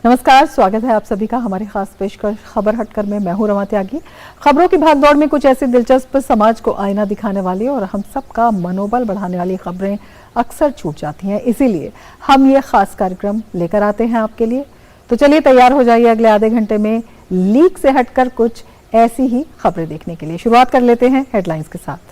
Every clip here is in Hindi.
नमस्कार, स्वागत है आप सभी का हमारे खास पेशकश खबर हटकर में। मैं हूं रमा त्यागी। खबरों की भागदौड़ में कुछ ऐसी दिलचस्प, समाज को आईना दिखाने वाली और हम सबका मनोबल बढ़ाने वाली खबरें अक्सर छूट जाती हैं। इसीलिए हम ये खास कार्यक्रम लेकर आते हैं आपके लिए। तो चलिए तैयार हो जाइए अगले आधे घंटे में लीक से हटकर कुछ ऐसी ही खबरें देखने के लिए। शुरुआत कर लेते हैं हेडलाइंस के साथ।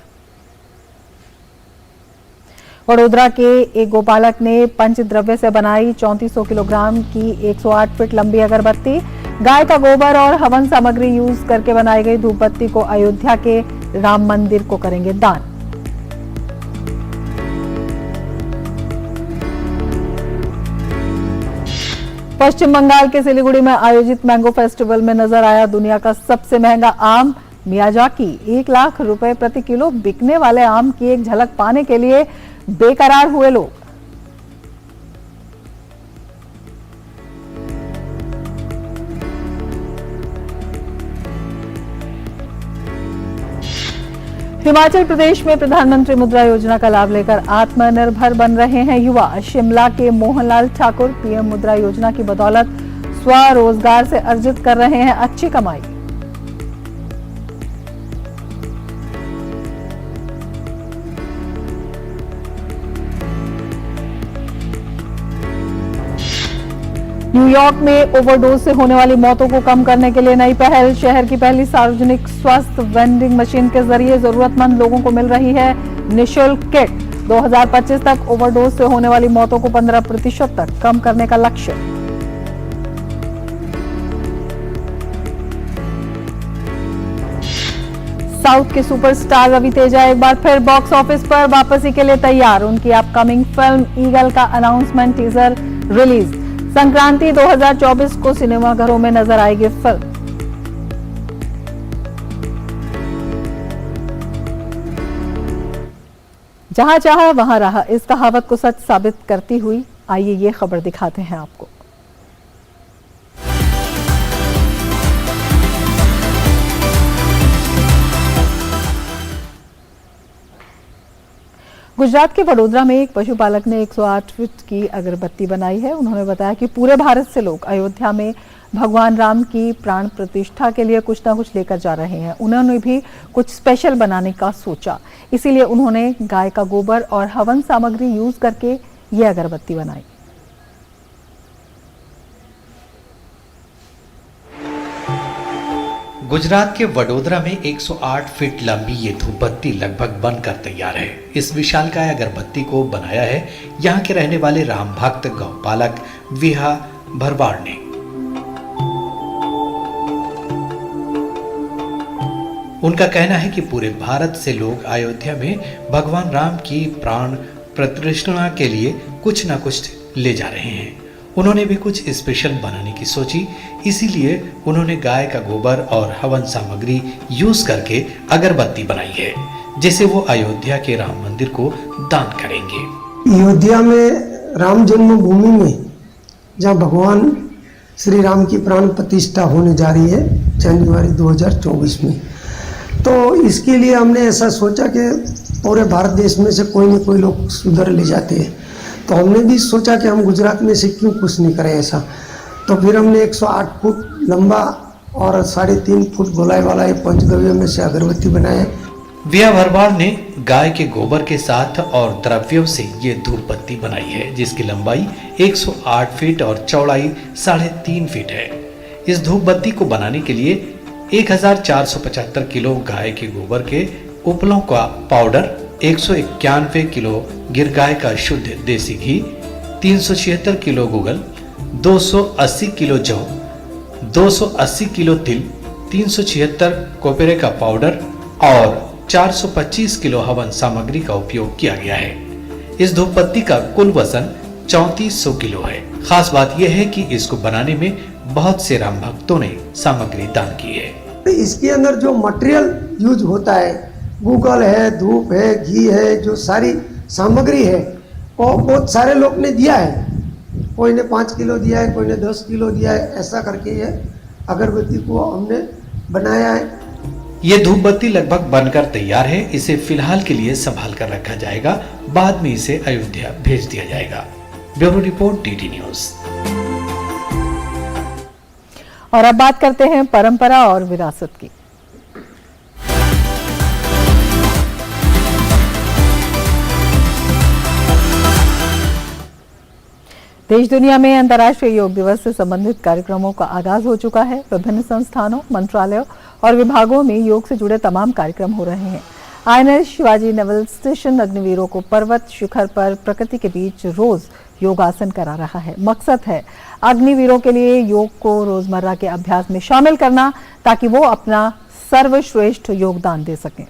वडोदरा के एक गोपालक ने पंचद्रव्य से बनाई 3400 किलोग्राम की 108 फीट लंबी अगरबत्ती। गाय का गोबर और हवन सामग्री यूज करके बनाई गई धूप बत्ती को अयोध्या के राम मंदिर को करेंगे दान। पश्चिम बंगाल के सिलीगुड़ी में आयोजित मैंगो फेस्टिवल में नजर आया दुनिया का सबसे महंगा आम मियाजाकी। 1 लाख रुपए प्रति किलो बिकने वाले आम की एक झलक पाने के लिए बेकरार हुए लोग। हिमाचल प्रदेश में प्रधानमंत्री मुद्रा योजना का लाभ लेकर आत्मनिर्भर बन रहे हैं युवा। शिमला के मोहनलाल ठाकुर पीएम मुद्रा योजना की बदौलत स्वरोजगार से अर्जित कर रहे हैं अच्छी कमाई। न्यूयॉर्क में ओवरडोज से होने वाली मौतों को कम करने के लिए नई पहल। शहर की पहली सार्वजनिक स्वास्थ्य वेंडिंग मशीन के जरिए जरूरतमंद लोगों को मिल रही है निःशुल्क किट। 2025 तक ओवरडोज से होने वाली मौतों को 15% तक कम करने का लक्ष्य। साउथ के सुपरस्टार रवि तेजा एक बार फिर बॉक्स ऑफिस पर वापसी के लिए तैयार। उनकी अपकमिंग फिल्म ईगल का अनाउंसमेंट टीजर रिलीज। संक्रांति 2024 को सिनेमाघरों में नजर आएगी फिल्म। जहां चाहा वहां रहा, इस कहावत को सच साबित करती हुई आइए ये खबर दिखाते हैं आपको। गुजरात के वडोदरा में एक पशुपालक ने 108 फीट की अगरबत्ती बनाई है। उन्होंने बताया कि पूरे भारत से लोग अयोध्या में भगवान राम की प्राण प्रतिष्ठा के लिए कुछ ना कुछ लेकर जा रहे हैं। उन्होंने भी कुछ स्पेशल बनाने का सोचा, इसीलिए उन्होंने गाय का गोबर और हवन सामग्री यूज करके ये अगरबत्ती बनाई। गुजरात के वडोदरा में 108 फीट लंबी ये धूपबत्ती लगभग बनकर तैयार है। इस विशालकाय अगरबत्ती को बनाया है यहाँ के रहने वाले राम भक्त गौपालक विहा भरवाड़ ने। उनका कहना है कि पूरे भारत से लोग अयोध्या में भगवान राम की प्राण प्रतिष्ठा के लिए कुछ न कुछ ले जा रहे हैं। उन्होंने भी कुछ स्पेशल बनाने की सोची, इसीलिए उन्होंने गाय का गोबर और हवन सामग्री यूज करके अगरबत्ती बनाई है, जिसे वो अयोध्या के राम मंदिर को दान करेंगे। अयोध्या में राम जन्मभूमि में जहाँ भगवान श्री राम की प्राण प्रतिष्ठा होने जा रही है जनवरी 2024 में, तो इसके लिए हमने ऐसा सोचा कि पूरे भारत देश में से कोई न कोई लोग सुधर ले जाते हैं, तो हमने भी सोचा कि हम गुजरात में से क्यों कुछ नहीं करें ऐसा। तो फिर हमने 108 फुट लंबा और 3.5 फुट गोलाई वाला एक पंचद्रव्य में से अगरबत्ती बनाया। विहा भरवाड़ ने गाय के गोबर के साथ और द्रव्यों से ये धूप बत्ती बनाई है, जिसकी लंबाई 108 फीट और चौड़ाई 3.5 फीट है। इस धूप बत्ती को बनाने के लिए 1475 किलो गाय के गोबर के उपलों का पाउडर, 191 किलो गिर गाय का शुद्ध देसी घी, 376 किलो गुगल, 280 किलो जौ, 280 किलो तिल, 376 कोपेरे का पाउडर और 425 किलो हवन सामग्री का उपयोग किया गया है। इस धूपबत्ती का कुल वजन 3400 किलो है। खास बात यह है कि इसको बनाने में बहुत से राम भक्तों ने सामग्री दान की है। इसके अंदर जो मटेरियल यूज होता है, गूगल है, धूप है, घी है, जो सारी सामग्री है वो बहुत सारे लोग ने दिया है। कोई ने 5 किलो दिया है, कोई ने 10 किलो दिया है, ऐसा करके ये अगरबत्ती को हमने बनाया है। ये धूप बत्ती लगभग बनकर तैयार है। इसे फिलहाल के लिए संभाल कर रखा जाएगा, बाद में इसे अयोध्या भेज दिया जाएगा। Bureau report, DD news. और अब बात करते हैं परंपरा और विरासत की। देश दुनिया में अंतर्राष्ट्रीय योग दिवस से संबंधित कार्यक्रमों का आगाज हो चुका है। विभिन्न संस्थानों, मंत्रालयों और विभागों में योग से जुड़े तमाम कार्यक्रम हो रहे हैं। INS शिवाजी नेवल स्टेशन अग्निवीरों को पर्वत शिखर पर प्रकृति के बीच रोज योगासन करा रहा है। मकसद है अग्निवीरों के लिए योग को रोजमर्रा के अभ्यास में शामिल करना, ताकि वो अपना सर्वश्रेष्ठ योगदान दे सकें।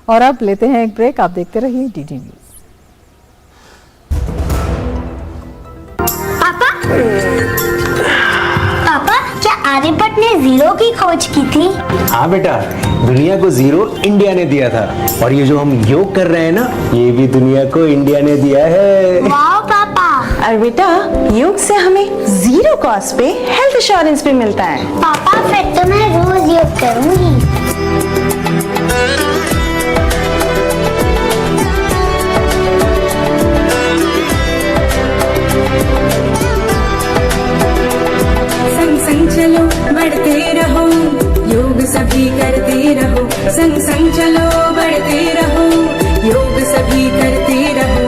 और अब लेते हैं एक ब्रेक। आप देखते रहिए DD न्यूज। पापा, क्या आर्यभट्ट ने जीरो की खोज की थी? हाँ बेटा, दुनिया को जीरो इंडिया ने दिया था। और ये जो हम योग कर रहे हैं ना, ये भी दुनिया को इंडिया ने दिया है। वाह पापा। और बेटा, योग से हमें जीरो कॉस्ट पे हेल्थ इंश्योरेंस भी मिलता है। पापा, फिर तो मैं रोज योग करूंगी। संग संग चलो बढ़ते रहो, योग सभी करते रहो। संग संग चलो बढ़ते रहो, योग सभी करते रहो।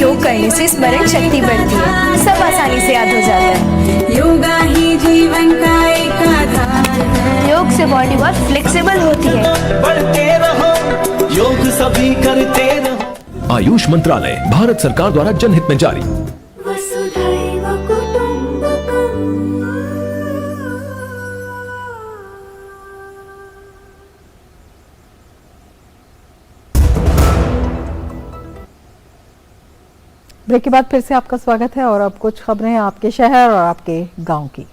योग करने से स्मरण शक्ति बढ़ती है, सब आसानी से याद हो जाता है। योगा ही जीवन का एक आधार है। योग से बॉडी बहुत फ्लेक्सिबल होती है। बढ़ते रहो, योग सभी करते रहो। आयुष मंत्रालय, भारत सरकार द्वारा जनहित में जारी। वसुधैव कुटुंबकम्। ब्रेक के बाद फिर से आपका स्वागत है और अब कुछ खबरें आपके शहर और आपके गांव की।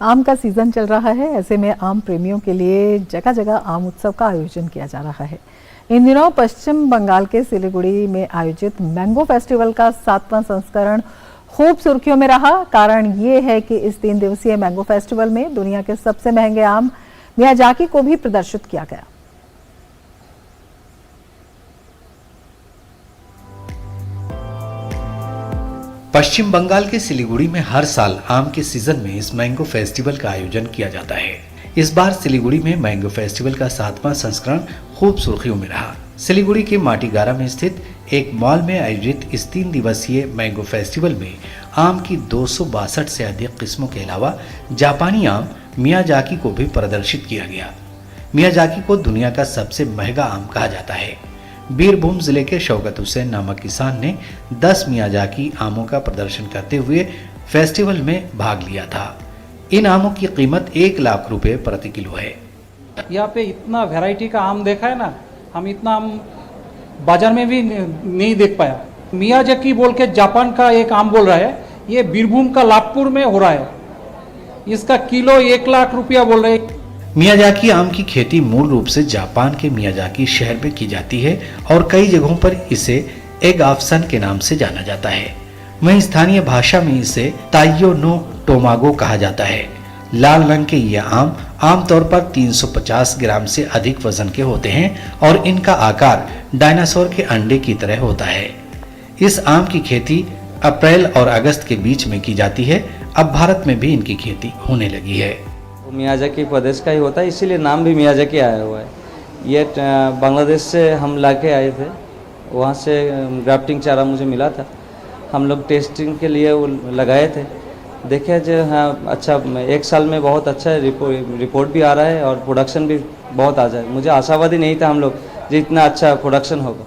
आम का सीजन चल रहा है, ऐसे में आम प्रेमियों के लिए जगह जगह आम उत्सव का आयोजन किया जा रहा है। इन दिनों पश्चिम बंगाल के सिलीगुड़ी में आयोजित मैंगो फेस्टिवल का 7वां संस्करण खूब सुर्खियों में रहा। कारण ये है कि इस 3 दिवसीय मैंगो फेस्टिवल में दुनिया के सबसे महंगे आम मियाजाकी को भी प्रदर्शित किया गया। पश्चिम बंगाल के सिलीगुड़ी में हर साल आम के सीजन में इस मैंगो फेस्टिवल का आयोजन किया जाता है। इस बार सिलीगुड़ी में मैंगो फेस्टिवल का 7वां संस्करण खूब सुर्खियों में रहा। सिलीगुड़ी के माटीगारा में स्थित एक मॉल में आयोजित इस 3 दिवसीय मैंगो फेस्टिवल में आम की 262 से अधिक किस्मों के अलावा जापानी आम मियाजाकी को भी प्रदर्शित किया गया। मियाजाकी को दुनिया का सबसे महंगा आम कहा जाता है। बीरभूम जिले के शौकत हुसैन नामक किसान ने 10 मियाजाकी आमों का प्रदर्शन करते हुए फेस्टिवल में भाग लिया था। इन आमों की कीमत 1 लाख रुपए प्रति किलो है। यहाँ पे इतना वैरायटी का आम देखा है ना, हम इतना आम बाजार में भी नहीं देख पाया। मियाजाकी बोल के जापान का एक आम बोल रहा है, ये बीरभूम का लाभपुर में हो रहा है। इसका किलो 1 लाख रुपया बोल रहे हैं। मियाजाकी आम की खेती मूल रूप से जापान के मियाजाकी शहर में की जाती है और कई जगहों पर इसे एग ऑफ सन के नाम से जाना जाता है। वहीं स्थानीय भाषा में इसे ताइयो नो टोमागो कहा जाता है। लाल रंग के ये आम आमतौर पर 350 ग्राम से अधिक वजन के होते हैं और इनका आकार डायनासोर के अंडे की तरह होता है। इस आम की खेती अप्रैल और अगस्त के बीच में की जाती है। अब भारत में भी इनकी खेती होने लगी है। मियाजाकी प्रदेश का ही होता है, इसीलिए नाम भी मियाजाकी आया हुआ है। ये बांग्लादेश से हम ला के आए थे, वहाँ से ग्राफ्टिंग चारा मुझे मिला था। हम लोग टेस्टिंग के लिए वो लगाए थे, देखे जो हाँ अच्छा 1 साल में बहुत अच्छा रिपोर्ट भी आ रहा है और प्रोडक्शन भी बहुत आ जाए। मुझे आशावादी नहीं था हम लोग जितना अच्छा प्रोडक्शन होगा।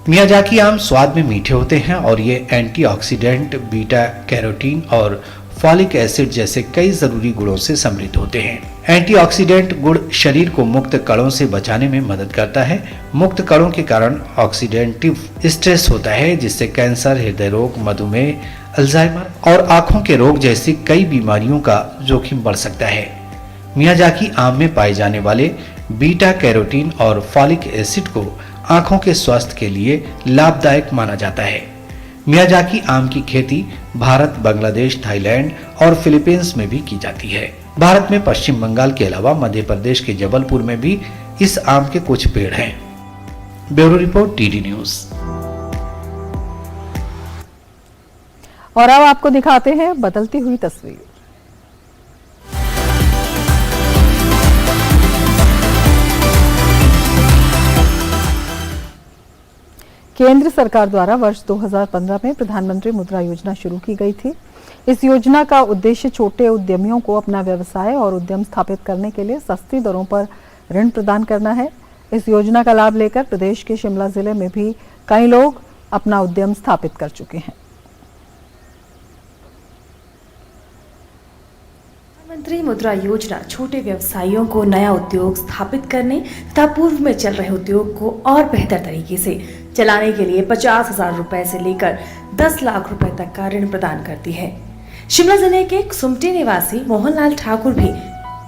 मियाजाकी आम स्वाद में मीठे होते हैं और ये एंटीऑक्सीडेंट, बीटा कैरोटीन और फॉलिक एसिड जैसे कई जरूरी गुणों से समृद्ध होते हैं। एंटीऑक्सीडेंट गुण शरीर को मुक्त कणों से बचाने में मदद करता है। मुक्त कणों के कारण ऑक्सीडेंटिव स्ट्रेस होता है, जिससे कैंसर, हृदय रोग, मधुमेह, अल्जाइमर और आंखों के रोग जैसी कई बीमारियों का जोखिम बढ़ सकता है। मियाजाकी आम में पाए जाने वाले बीटा कैरोटीन और फॉलिक एसिड को आंखों के स्वास्थ्य के लिए लाभदायक माना जाता है। मियाजाकी आम की खेती भारत, बांग्लादेश, थाईलैंड और फिलीपींस में भी की जाती है। भारत में पश्चिम बंगाल के अलावा मध्य प्रदेश के जबलपुर में भी इस आम के कुछ पेड़ हैं। Bureau report, TD news. और अब आपको दिखाते हैं बदलती हुई तस्वीर। केंद्र सरकार द्वारा वर्ष 2015 में प्रधानमंत्री मुद्रा योजना शुरू की गई थी। इस योजना का उद्देश्य छोटे उद्यमियों को अपना व्यवसाय और उद्यम स्थापित करने के लिए सस्ती दरों पर ऋण प्रदान करना है। इस योजना का लाभ लेकर प्रदेश के शिमला जिले में भी कई लोग अपना उद्यम स्थापित कर चुके हैं। प्रधानमंत्री मुद्रा योजना छोटे व्यवसायियों को नया उद्योग स्थापित करने तथा पूर्व में चल रहे उद्योग को और बेहतर तरीके से चलाने के लिए 50,000 रुपए से लेकर 10 लाख रुपए तक का ऋण प्रदान करती है। शिमला जिले के सुमटी निवासी मोहनलाल ठाकुर भी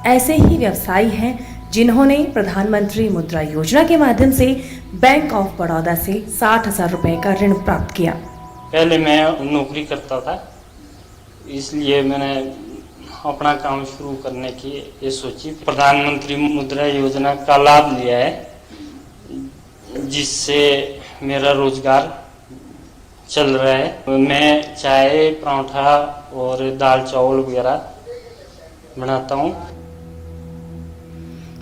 ऐसे ही व्यवसायी हैं जिन्होंने प्रधानमंत्री मुद्रा योजना के माध्यम से बैंक ऑफ बड़ौदा से 60,000 रुपए का ऋण प्राप्त किया। पहले मैं नौकरी करता था, इसलिए मैंने अपना काम शुरू करने की ये सोची। प्रधानमंत्री मुद्रा योजना का लाभ लिया है, जिससे मेरा रोजगार चल रहा है। मैं चाय, पराठा और दाल चावल वगैरह बनाता हूँ।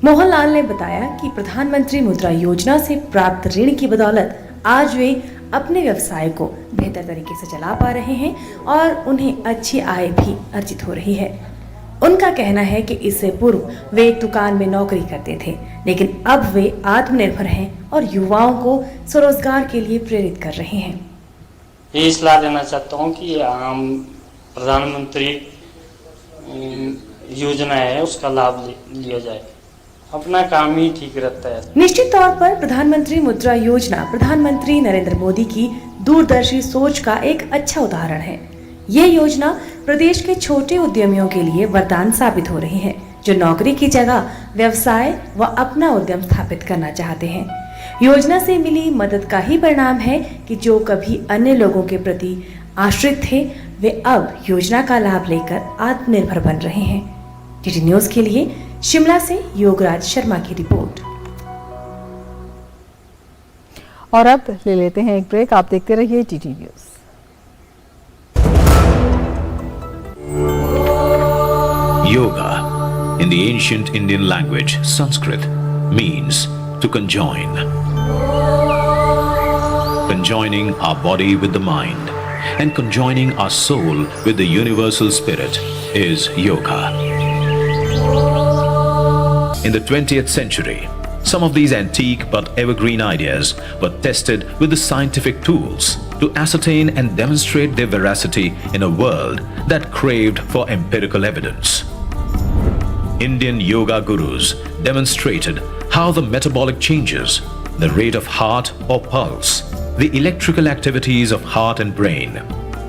मोहनलाल ने बताया कि प्रधानमंत्री मुद्रा योजना से प्राप्त ऋण की बदौलत आज वे अपने व्यवसाय को बेहतर तरीके से चला पा रहे हैं और उन्हें अच्छी आय भी अर्जित हो रही है। उनका कहना है कि इससे पूर्व वे एक दुकान में नौकरी करते थे, लेकिन अब वे आत्मनिर्भर हैं और युवाओं को स्वरोजगार के लिए प्रेरित कर रहे हैं। ये सलाह देना चाहता हूँ कि प्रधानमंत्री योजना है, उसका लाभ लिया जाए। अपना काम ही ठीक रहता है। निश्चित तौर पर प्रधानमंत्री मुद्रा योजना प्रधानमंत्री नरेंद्र मोदी की दूरदर्शी सोच का एक अच्छा उदाहरण है। ये योजना प्रदेश के छोटे उद्यमियों के लिए वरदान साबित हो रही है, जो नौकरी की जगह व्यवसाय व अपना उद्यम स्थापित करना चाहते हैं। योजना से मिली मदद का ही परिणाम है कि जो कभी अन्य लोगों के प्रति आश्रित थे, वे अब योजना का लाभ लेकर आत्मनिर्भर बन रहे हैं। टीटी न्यूज के लिए शिमला से योगराज शर्मा की रिपोर्ट। और अब ले लेते हैं एक ब्रेक। आप देखते रहिए TT news. Yoga, in the ancient Indian language Sanskrit, means to conjoin. Conjoining our body with the mind and conjoining our soul with the universal spirit is yoga. In the 20th century, some of these antique but evergreen ideas were tested with the scientific tools to ascertain and demonstrate their veracity in a world that craved for empirical evidence. Indian yoga gurus demonstrated how the metabolic changes, the rate of heart or pulse, the electrical activities of heart and brain,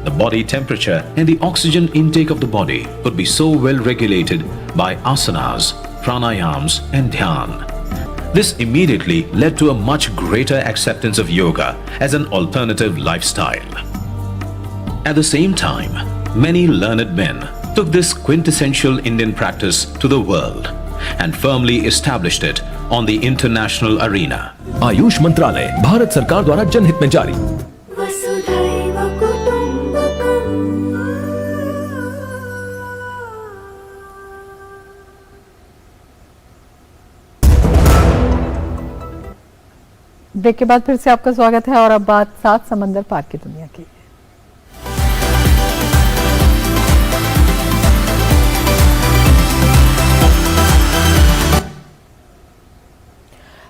the body temperature and the oxygen intake of the body could be so well regulated by asanas, pranayams and dhyan. This immediately led to a much greater acceptance of yoga as an alternative lifestyle. At the same time, many learned men took this quintessential Indian practice to the world and firmly established it on the international arena. Ayush मंत्रालय, भारत सरकार द्वारा जनहित में जारी। ब्रेक के बाद फिर से आपका स्वागत है और अब बात 7 समंदर पार की दुनिया की।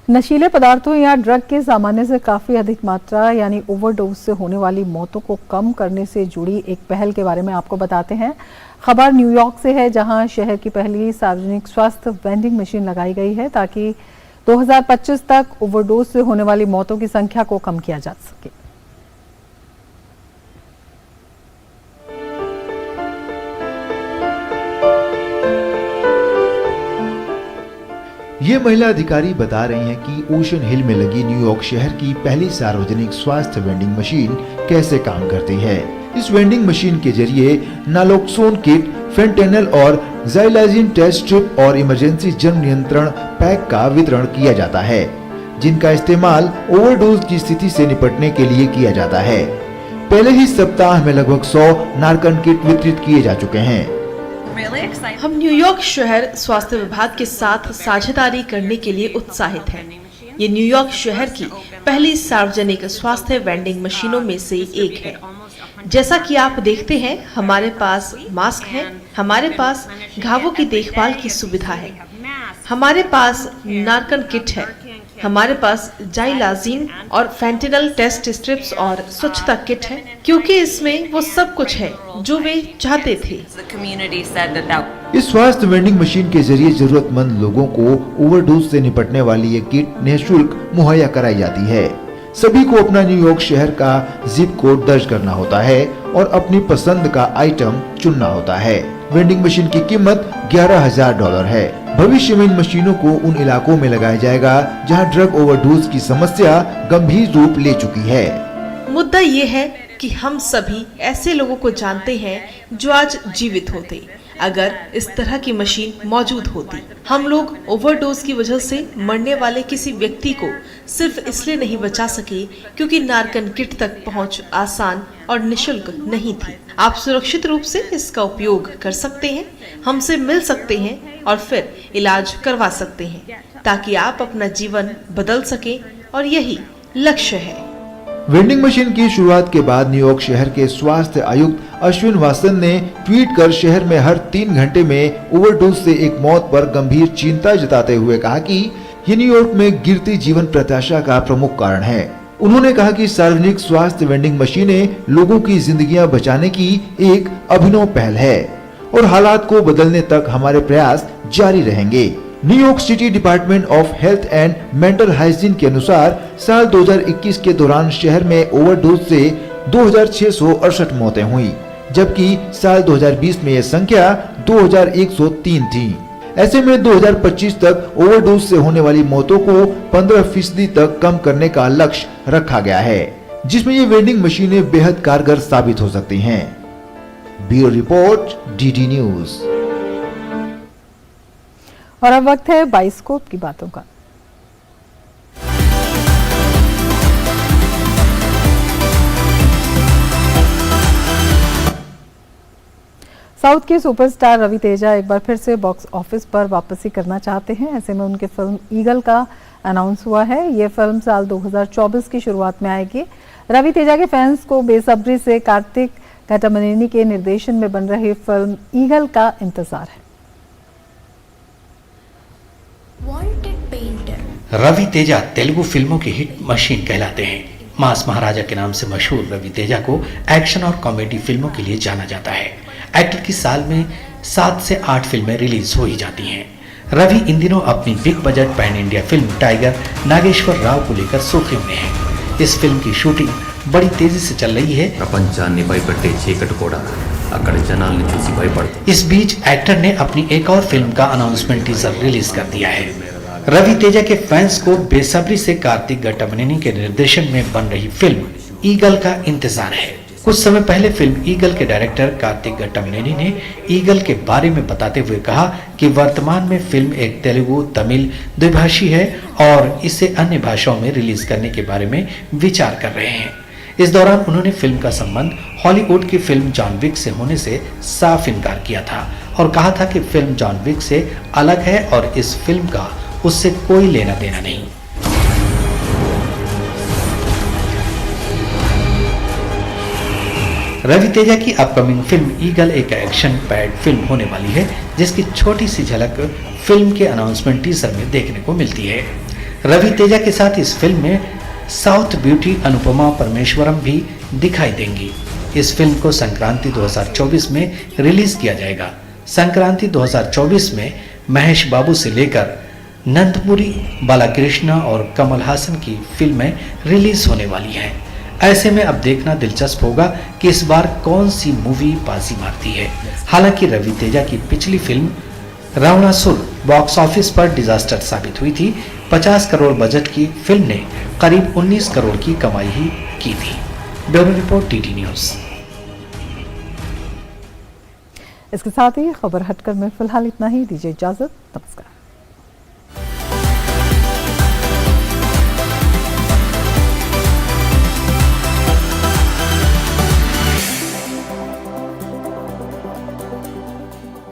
नशीले पदार्थों या ड्रग के सामान्य से काफी अधिक मात्रा यानी ओवरडोज से होने वाली मौतों को कम करने से जुड़ी एक पहल के बारे में आपको बताते हैं। खबर न्यूयॉर्क से है, जहां शहर की पहली सार्वजनिक स्वास्थ्य वेंडिंग मशीन लगाई गई है ताकि 2025 तक ओवरडोज से होने वाली मौतों की संख्या को कम किया जा सके। ये महिला अधिकारी बता रही हैं कि ओशन हिल में लगी न्यूयॉर्क शहर की पहली सार्वजनिक स्वास्थ्य वेंडिंग मशीन कैसे काम करती है। इस वेंडिंग मशीन के जरिए नालोक्सोन किट, फेंटेनल और ज़ाइलाज़िन टेस्ट स्ट्रिप और इमरजेंसी जन्म नियंत्रण पैक का वितरण किया जाता है, जिनका इस्तेमाल ओवरडोज की स्थिति से निपटने के लिए किया जाता है। पहले ही सप्ताह में लगभग 100 नार्कन किट वितरित किए जा चुके हैं। हम न्यूयॉर्क शहर स्वास्थ्य विभाग के साथ साझेदारी करने के लिए उत्साहित हैं। ये न्यूयॉर्क शहर की पहली सार्वजनिक स्वास्थ्य वेंडिंग मशीनों में से एक है। जैसा कि आप देखते हैं, हमारे पास मास्क है, हमारे पास घावों की देखभाल की सुविधा है, हमारे पास नार्कन किट है, हमारे पास ज़ाइलाज़िन और फेंटेनल टेस्ट स्ट्रिप्स और स्वच्छता किट है, क्योंकि इसमें वो सब कुछ है जो वे चाहते थे। इस स्वास्थ्य वेंडिंग मशीन के जरिए जरूरतमंद लोगों को ओवरडोज से निपटने वाली ये किट निःशुल्क मुहैया कराई जाती है। सभी को अपना न्यूयॉर्क शहर का जिप कोड दर्ज करना होता है और अपनी पसंद का आइटम चुनना होता है। वेंडिंग मशीन की कीमत $11,000 है। भविष्य में इन मशीनों को उन इलाकों में लगाया जाएगा जहां ड्रग ओवरडोज की समस्या गंभीर रूप ले चुकी है। मुद्दा ये है कि हम सभी ऐसे लोगों को जानते हैं जो आज जीवित होते अगर इस तरह की मशीन मौजूद होती। हम लोग ओवरडोज की वजह से मरने वाले किसी व्यक्ति को सिर्फ इसलिए नहीं बचा सके क्योंकि नार्कन किट तक पहुंच आसान और निशुल्क नहीं थी। आप सुरक्षित रूप से इसका उपयोग कर सकते हैं, हमसे मिल सकते हैं और फिर इलाज करवा सकते हैं ताकि आप अपना जीवन बदल सके और यही लक्ष्य है। वेंडिंग मशीन की शुरुआत के बाद न्यूयॉर्क शहर के स्वास्थ्य आयुक्त अश्विन वासन ने ट्वीट कर शहर में हर 3 घंटे में ओवरडोज से एक मौत पर गंभीर चिंता जताते हुए कहा कि ये न्यूयॉर्क में गिरती जीवन प्रत्याशा का प्रमुख कारण है। उन्होंने कहा कि सार्वजनिक स्वास्थ्य वेंडिंग मशीनें लोगों की जिंदगियां बचाने की एक अभिनव पहल है और हालात को बदलने तक हमारे प्रयास जारी रहेंगे। New York city department of health and mental hygiene के अनुसार साल 2021 के दौरान शहर में ओवरडोज से 2668 मौतें हुई, जबकि साल 2020 में यह संख्या 2103 थी। ऐसे में 2025 तक ओवरडोज से होने वाली मौतों को 15% तक कम करने का लक्ष्य रखा गया है, जिसमें ये वेंडिंग मशीनें बेहद कारगर साबित हो सकती हैं। Bureau report, DD news. और अब वक्त है बाइस्कोप की बातों का। साउथ के सुपरस्टार रवि तेजा एक बार फिर से बॉक्स ऑफिस पर वापसी करना चाहते हैं। ऐसे में उनकी फिल्म ईगल का अनाउंस हुआ है। ये फिल्म साल 2024 की शुरुआत में आएगी। रवि तेजा के फैंस को बेसब्री से कार्तिक घटमनेनी के निर्देशन में बन रही फिल्म ईगल का इंतजार है। रवि तेजा तेलुगु फिल्मों की हिट मशीन कहलाते हैं। मास महाराजा के नाम से मशहूर रवि तेजा को एक्शन और कॉमेडी फिल्मों के लिए जाना जाता है। एक्टर की साल में 7 से 8 फिल्में रिलीज हो ही जाती हैं। रवि इन दिनों अपनी big budget pan India film Tiger Nageswara Rao को लेकर सुर्खियों में है। इस फिल्म की शूटिंग बड़ी तेजी से चल रही है। प्रपंचाన్ని భయపెట్టే చీకటి కూడా అక్కడ జనాల్ని చూసి భయపడుతుంది। इस बीच एक्टर ने अपनी एक और फिल्म का अनाउंसमेंट टीजर रिलीज कर दिया है। रवि तेजा के फैंस को बेसब्री से कार्तिक घटमनेनी के निर्देशन में बन रही फिल्म ईगल का इंतजार है। कुछ समय पहले फिल्म ईगल के डायरेक्टर कार्तिक घट्टमनेनी ने ईगल के बारे में बताते हुए कहा कि वर्तमान में फिल्म एक तेलुगु तमिल द्विभाषी है और इसे अन्य भाषाओं में रिलीज करने के बारे में विचार कर रहे हैं। इस दौरान उन्होंने फिल्म का संबंध हॉलीवुड की फिल्म जॉन विक से होने से साफ इनकार किया था और कहा था कि फिल्म जॉन विक से अलग है और इस फिल्म का उससे कोई लेना देना नहीं। रवि तेजा की अपकमिंग फिल्म ईगल एक एक्शन पैड फिल्म होने वाली है, जिसकी छोटी सी झलक फिल्म के अनाउंसमेंट टीजर में देखने को मिलती है। रवि तेजा के साथ इस फिल्म में साउथ ब्यूटी अनुपमा परमेश्वरम भी दिखाई देंगी। इस फिल्म को संक्रांति 2024 में रिलीज किया जाएगा। संक्रांति 2024 में महेश बाबू से लेकर नंदपुरी, बालाकृष्ण और कमल हासन की फिल्में रिलीज होने वाली हैं। ऐसे में अब देखना दिलचस्प होगा कि इस बार कौन सी मूवी बाजी मारती है। हालांकि रवि तेजा की पिछली फिल्म रावणासुर बॉक्स ऑफिस पर डिजास्टर साबित हुई थी। 50 करोड़ बजट की फिल्म ने करीब 19 करोड़ की कमाई ही की थी। Bureau report TT news. इसके साथ ही खबर हटकर में फिलहाल इतना ही। दीजिए इजाजत। नमस्कार।